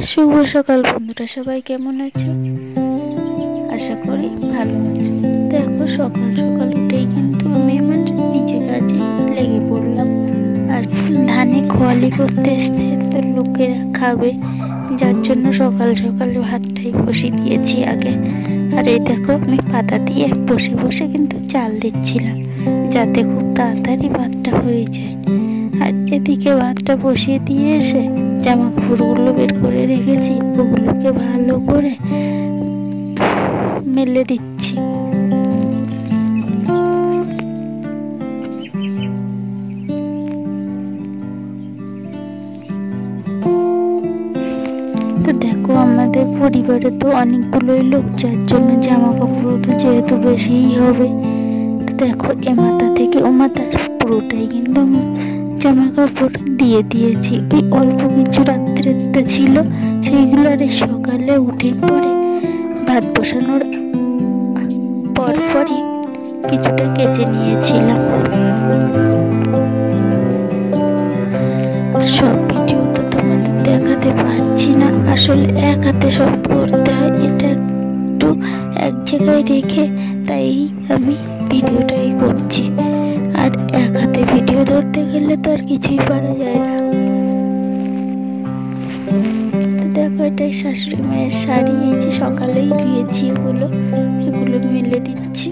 শুভ সকাল বন্ধুরা, সবাই কেমন আছো? আশা করি ভালো আছো। দেখো, সকাল সকাল উঠেই কিন্তু আমি আমার নিচে কাজে লেগে পড়লাম। আর ধানে খোয়ালি করতে এসছে, তো লোকেরা খাবে, যার জন্য সকাল সকাল ভাতটাই বসিয়ে দিয়েছি আগে। আর এই দেখো, আমি পাতা দিয়ে বসে বসে কিন্তু চাল দিচ্ছিলাম, যাতে খুব তাড়াতাড়ি ভাতটা হয়ে যায়। আর এদিকে ভাতটা বসিয়ে দিয়ে এসে জামা কাপড়গুলো বের করে রেখেছি, ওগুলোকে ভালো করে মেলে দিচ্ছি। তো দেখো, আমাদের পরিবারে তো অনেকগুলোই লোক, যার জন্য জামা কাপড় তো যেহেতু বেশিই হবে। তো দেখো, এ মাথা থেকে ও মাথার পুরোটাই কিন্তু জামা কাপড় দিয়ে দিয়েছি। ওই অল্প কিছু রাত্রিতে ছিল, সেইগুলো আর সকালে উঠে পড়ে ভাত বসানোর পরপরই কিছুটা কেচে নিয়েছিলাম। সব ভিডিও তো তোমাদের দেখাতে পারছি না, আসলে এক হাতে সব করতে হয়, এটা একটু এক জায়গায় রেখে তাই আমি ভিডিওটাই করছি। আর এক হাতে ভিডিও ধরতে গেলে তো আর কিছুই পারা যায় না। দেখো, এটাই শাশুড়ি মায়ের শাড়ি, এই যে সকালেই ধুয়েছি, এগুলো মেলে দিচ্ছি।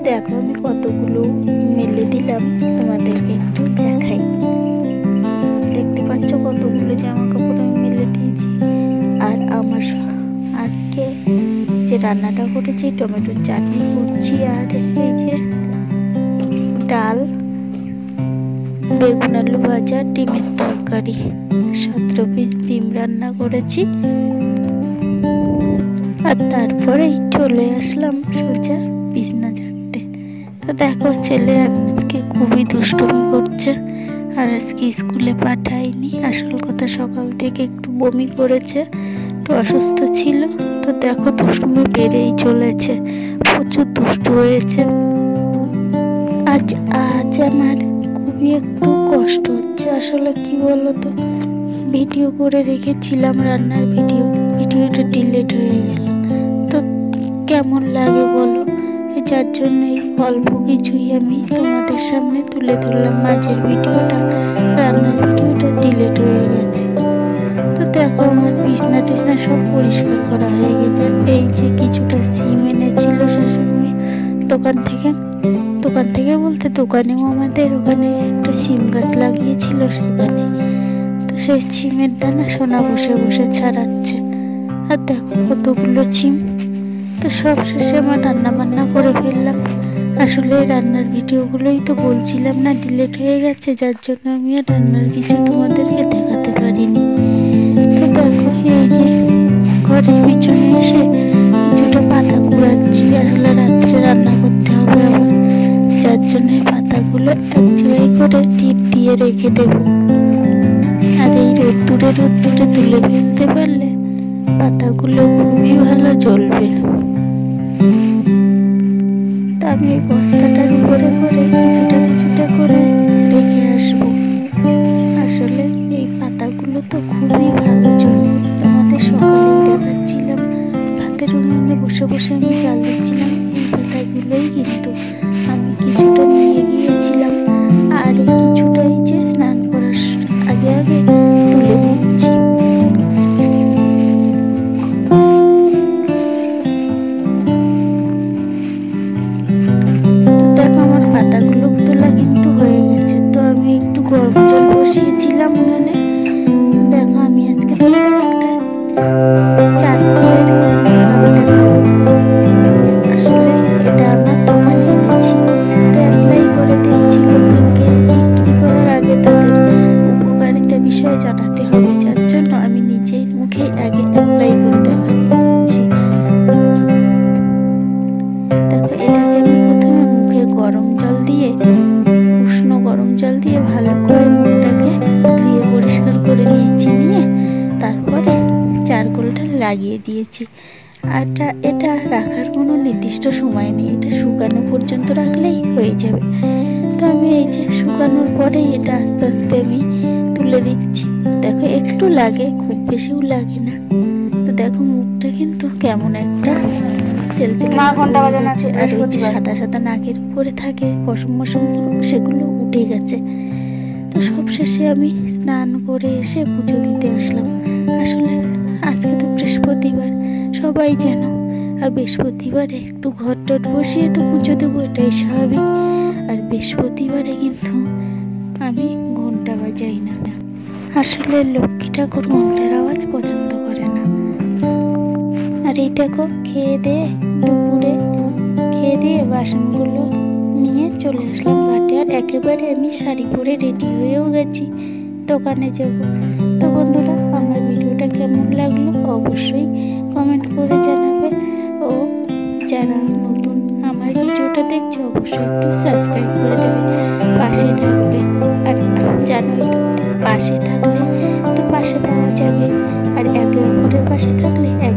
দেখো, আমি কতগুলো মেলে দিলাম, তোমাদেরকে একটু দেখাই। দেখতে পাচ্ছ কতগুলো জামা কাপড় আমি মেলে দিয়েছি। আর আমার আজকে যে রান্নাটা করেছি, টমেটোর চাটনি করছি, আর এই যে ডাল, বেগুন আলু ভাজা, ডিমের তরকারি, 17 পিস ডিম রান্না করেছি। আর তারপরেই চলে আসলাম সোজা বিছনা ঝাড়তে। তো দেখো, ছেলে আজকে খুবই দুষ্টুমি করছে, আর আজকে স্কুলে পাঠাইনি। আসল কথা, সকাল থেকে একটু বমি করেছে, একটু অসুস্থ ছিল। তো দেখো, দুষ্টুমি বেড়েই চলেছে, প্রচুর দুষ্টু হয়েছে। আজ আমার খুবই একটু কষ্ট হচ্ছে। আসলে কি বলতো, ভিডিও করে রেখেছিলাম, রান্নার ভিডিওটা ডিলিট হয়ে গেল। তো কেমন লাগে বলো, যার জন্য এই অল্প কিছুই আমি তোমাদের সামনে তুলে ধরলাম। মাঝের ভিডিওটা, রান্নার ভিডিওটা ডিলিট হয়ে গেছে। তো দেখো, আমার বিছনা টিছনা সব পরিষ্কার করা হয়ে গেছে। এই যে কিছুটা সিম এনেছিল শাশুড়ি দোকান থেকে বলতে, দোকানেও আমাদের ওখানে একটা সিম গাছ লাগিয়েছিল, সেখানে। তো সেই সিমের দানা সোনা বসে বসে ছাড়াচ্ছে। আর দেখো কতগুলো সিম। তো সব শেষে আমার রান্না বান্না করে ফেললাম। আসলে রান্নার ভিডিওগুলোই তো বলছিলাম না ডিলিট হয়ে গেছে, যার জন্য আমি আর রান্নার কিছু তোমাদেরকে দেখাতে পারিনি। তো দেখো, এই যে ঘরের পিছনে এসে কিছুটা পাতা কুড়াচ্ছি। আসলে রাত্রে রান্না করতে হবে আমার, যার জন্য পাতাগুলো এক জায়গায় করে টিপ দিয়ে রেখে দেব। আর এই রোদ্দুরে তুলে ফেলতে পারলে পাতাগুলো খুবই ভালো জ্বলবে। তা আমি এই বস্তাটার উপরে করে কিছুটা করে রেখে আসবো। আসলে এই পাতাগুলো তো খুবই ভালো জ্বলে। তোমাদের সকালেই দেখাচ্ছিলাম, ভাতের উনুনে বসে বসে আমি চাল দিচ্ছিলাম। এই পাতাগুলোই কিন্তু আমি কিছুটা নিয়ে গিয়েছিলাম, আর এই কিছুটাই যে স্নান করার আগে তুলে নিচ্ছি। দেখো, আমার পাতাগুলো তোলা কিন্তু হয়ে গেছে। তো আমি একটু গরম জল বসিয়েছিলাম উনুনে। দেখো, আমি আজকে একটা চাটনির আসলে এটা আমার দোকানে এনেছি। তো অ্যাপ্লাই করে দেখছি, লোককে বিক্রি করার আগে তাদের উপকারিতা বিষয়ে জানাতে হবে, যার জন্য আমি নিজের মুখে আগে অ্যাপ্লাই করে দেখাচ্ছি। দেখো, এটাকে আমি প্রথমে মুখে উষ্ণ গরম জল দিয়ে ভালো করে মুখটাকে ধুয়ে পরিষ্কার করে নিয়েছি। নিয়ে তারপরে চারকোলটা লাগিয়ে দিয়েছি। আর এটা রাখার কোনো নির্দিষ্ট সময় নেই, এটা শুকানো পর্যন্ত রাখলেই হয়ে যাবে। তো আমি এই যে শুকানোর পরেই এটা আস্তে আস্তে আমি তুলে দিচ্ছি। দেখো একটু লাগে, খুব বেশিও লাগে না। তো দেখো মুখটা কিন্তু কেমন একটা তেল তেল হয়ে গেছে, আর ওই যে সাদা সাদা নাকের উপরে থাকে পশম মশম, সেগুলো উঠে গেছে। তো সব শেষে আমি স্নান করে এসে পুজো দিতে আসলাম। আসলে আজকে তো বৃহস্পতিবার, সবাই জানো, আর বৃহস্পতিবারে একটু ঘর টট বসিয়ে তো পুজো দেবো, এটাই স্বাভাবিক। আর বৃহস্পতিবারে কিন্তু আমি ঘন্টা বাজাই না। আসলে লক্ষ্মী ঠাকুর ঘন্টার আওয়াজ পছন্দ করে না। আর এই দেখো খেয়ে দিয়ে দুপুরে খেয়ে দিয়ে বাসনগুলো নিয়ে চলে আসলাম ঘাটে। আর একেবারে আমি শাড়ি পরে রেডি হয়েও গেছি, দোকানে যাব। তো বন্ধুরা, আমার ভিডিওটা কেমন লাগলো অবশ্যই কমেন্ট করে জানাবে। ও যারা নতুন আমার ভিডিওটা দেখছে অবশ্যই একটু সাবস্ক্রাইব করে দেবে, পাশে থাকবে। আর জানোই পাশে থাকলে তো পাশে পাওয়া যাবে, আর একে অপরের পাশে থাকলে এক